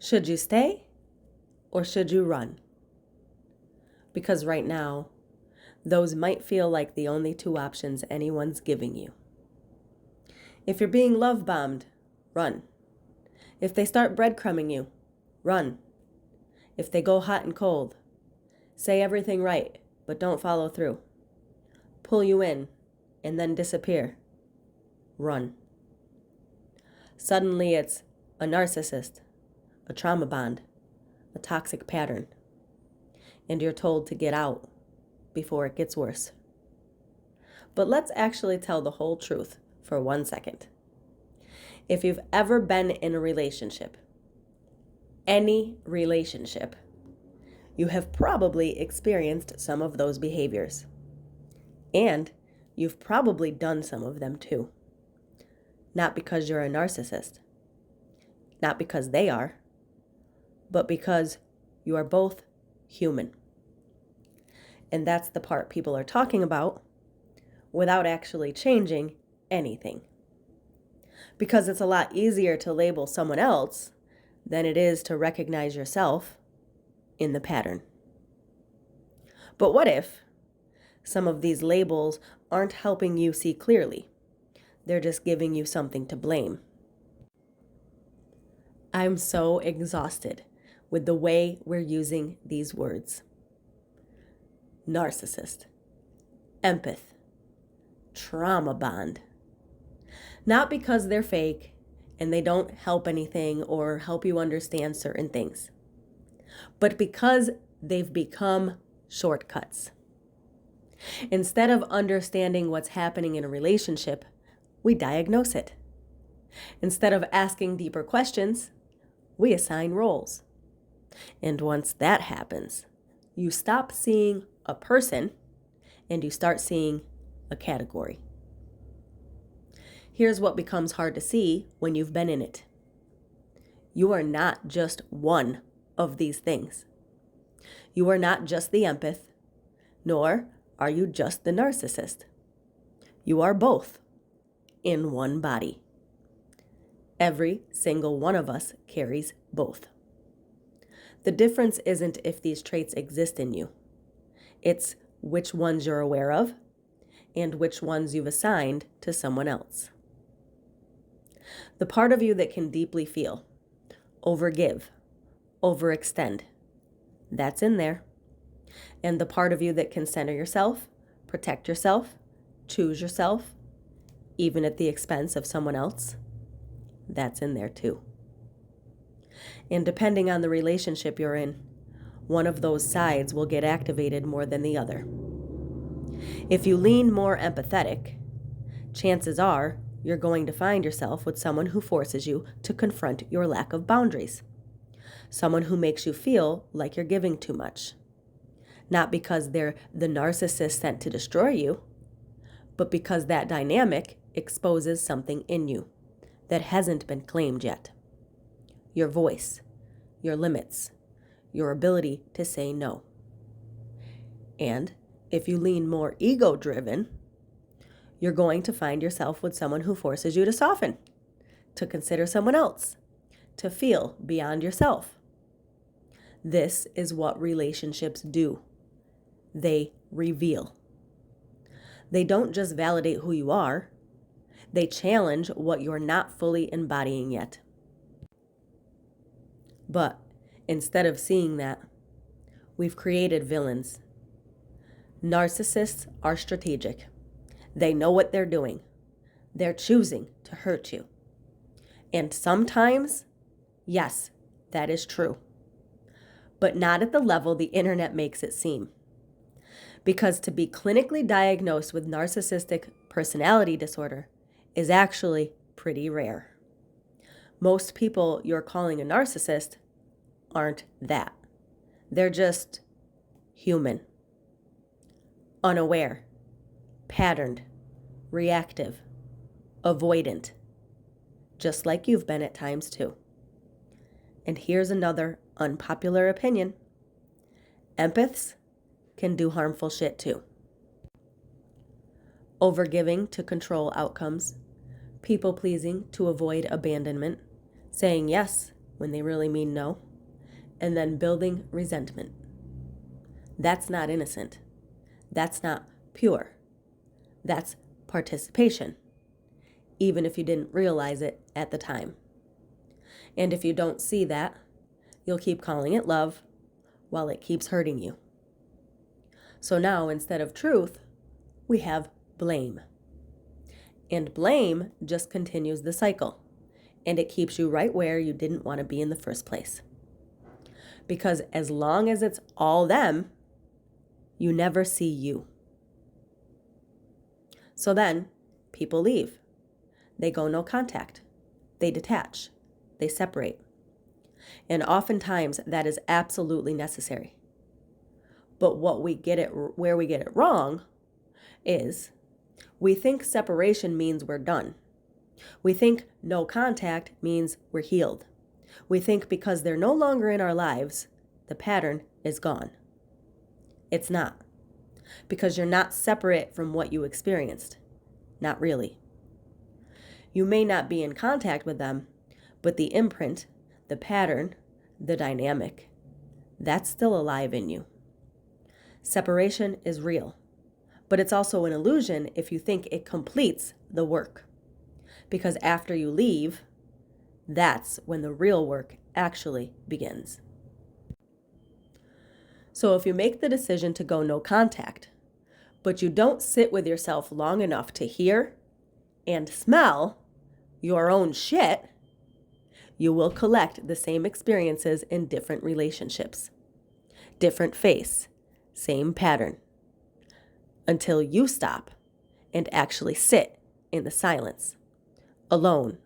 Should you stay or should you run? Because right now, those might feel like the only two options anyone's giving you. If you're being love bombed, run. If they start breadcrumbing you, run. If they go hot and cold, say everything right, but don't follow through, pull you in and then disappear, run. Suddenly it's a narcissist, a trauma bond, a toxic pattern, and you're told to get out before it gets worse. But let's actually tell the whole truth for 1 second. If you've ever been in a relationship, any relationship, you have probably experienced some of those behaviors. And you've probably done some of them too. Not because you're a narcissist, not because they are, but because you are both human. And that's the part people are talking about without actually changing anything. Because it's a lot easier to label someone else than it is to recognize yourself in the pattern. But what if some of these labels aren't helping you see clearly? They're just giving you something to blame. I'm so exhausted with the way we're using these words. Narcissist, empath, trauma bond. Not because they're fake and they don't help anything or help you understand certain things, but because they've become shortcuts. Instead of understanding what's happening in a relationship, we diagnose it. Instead of asking deeper questions, we assign roles. And once that happens, you stop seeing a person and you start seeing a category. Here's what becomes hard to see when you've been in it. You are not just one of these things. You are not just the empath, nor are you just the narcissist. You are both in one body. Every single one of us carries both. The difference isn't if these traits exist in you. It's which ones you're aware of and which ones you've assigned to someone else. The part of you that can deeply feel, overgive, overextend, that's in there. And the part of you that can center yourself, protect yourself, choose yourself, even at the expense of someone else, that's in there too. And depending on the relationship you're in, one of those sides will get activated more than the other. If you lean more empathetic, chances are you're going to find yourself with someone who forces you to confront your lack of boundaries. Someone who makes you feel like you're giving too much. Not because they're the narcissist sent to destroy you, but because that dynamic exposes something in you that hasn't been claimed yet. Your voice, your limits, your ability to say no. And if you lean more ego-driven, you're going to find yourself with someone who forces you to soften, to consider someone else, to feel beyond yourself. This is what relationships do. They reveal. They don't just validate who you are, they challenge what you're not fully embodying yet. But instead of seeing that, we've created villains. Narcissists are strategic. They know what they're doing. They're choosing to hurt you. And sometimes, yes, that is true. But not at the level the internet makes it seem. Because to be clinically diagnosed with narcissistic personality disorder is actually pretty rare. Most people you're calling a narcissist aren't that. They're just human, unaware, patterned, reactive, avoidant, just like you've been at times too. And here's another unpopular opinion. Empaths can do harmful shit too. Overgiving to control outcomes, people-pleasing to avoid abandonment, saying yes when they really mean no, and then building resentment. That's not innocent. That's not pure. That's participation, even if you didn't realize it at the time. And if you don't see that, you'll keep calling it love while it keeps hurting you. So now, instead of truth, we have blame. And blame just continues the cycle, and it keeps you right where you didn't want to be in the first place. Because as long as it's all them, you never see you. So then, people leave. They go no contact. They detach. They separate. And oftentimes, that is absolutely necessary. But where we get it wrong is we think separation means we're done. We think no contact means we're healed. We think because they're no longer in our lives, the pattern is gone. It's not. Because you're not separate from what you experienced. Not really. You may not be in contact with them, but the imprint, the pattern, the dynamic, that's still alive in you. Separation is real, but it's also an illusion if you think it completes the work. Because after you leave, that's when the real work actually begins. So if you make the decision to go no contact, but you don't sit with yourself long enough to hear and smell your own shit, you will collect the same experiences in different relationships. Different face, same pattern. Until you stop and actually sit in the silence, alone.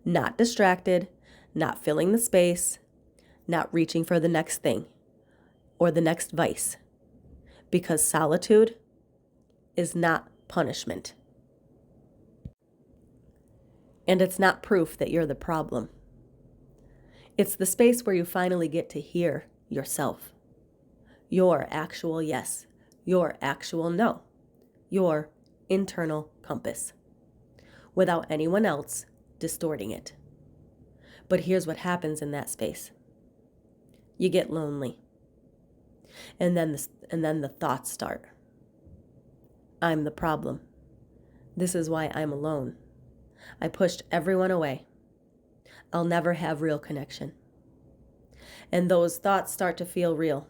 Not distracted, not filling the space, not reaching for the next thing or the next vice. Because solitude is not punishment. And it's not proof that you're the problem. It's the space where you finally get to hear yourself. Your actual yes, your actual no, your internal compass, without anyone else distorting it. But here's what happens in that space. You get lonely. And then the thoughts start. I'm the problem. This is why I'm alone. I pushed everyone away. I'll never have real connection. And those thoughts start to feel real.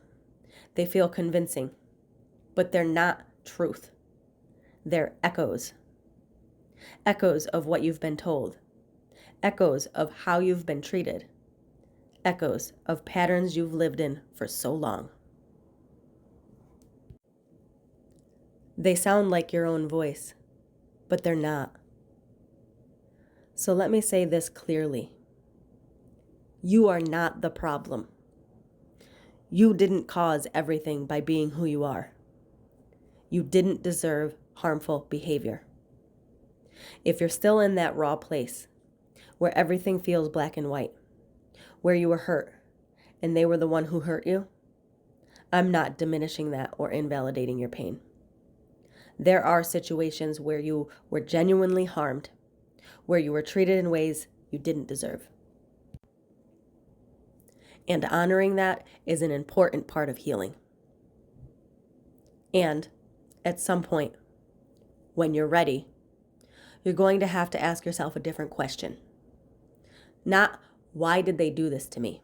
They feel convincing, but they're not truth. They're echoes. Echoes of what you've been told. Echoes of how you've been treated. Echoes of patterns you've lived in for so long. They sound like your own voice, but they're not. So let me say this clearly. You are not the problem. You didn't cause everything by being who you are. You didn't deserve harmful behavior. If you're still in that raw place, where everything feels black and white, where you were hurt, and they were the one who hurt you, I'm not diminishing that or invalidating your pain. There are situations where you were genuinely harmed, where you were treated in ways you didn't deserve. And honoring that is an important part of healing. And at some point, when you're ready, you're going to have to ask yourself a different question. Not, why did they do this to me?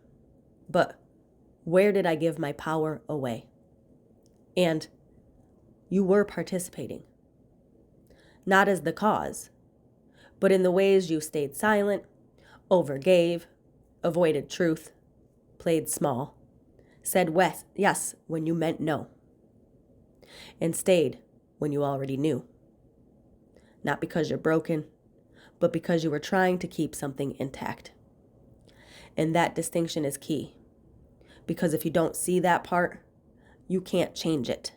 But, where did I give my power away? And you were participating. Not as the cause, but in the ways you stayed silent, overgave, avoided truth, played small, said yes when you meant no, and stayed when you already knew. Not because you're broken, but because you were trying to keep something intact. And that distinction is key, because if you don't see that part, you can't change it.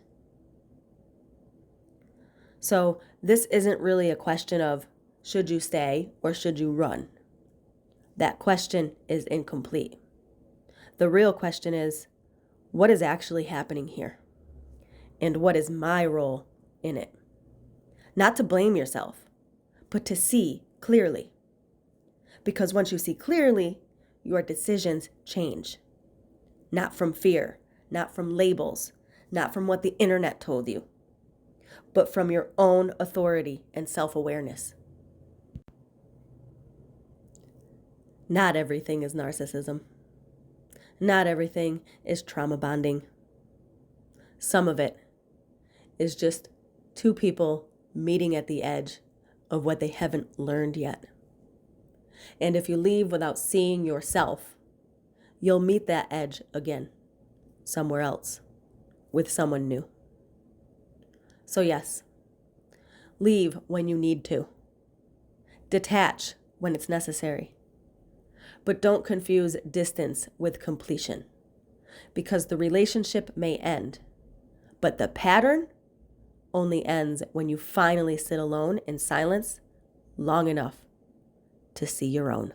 So this isn't really a question of should you stay or should you run. That question is incomplete. The real question is, what is actually happening here? And what is my role in it? Not to blame yourself, but to see clearly. Because once you see clearly, your decisions change. Not from fear, not from labels, not from what the internet told you, but from your own authority and self-awareness. Not everything is narcissism. Not everything is trauma bonding. Some of it is just two people meeting at the edge of what they haven't learned yet. And if you leave without seeing yourself, you'll meet that edge again, somewhere else, with someone new. So yes, leave when you need to. Detach when it's necessary. But don't confuse distance with completion, because the relationship may end, but the pattern only ends when you finally sit alone in silence long enough to see your own.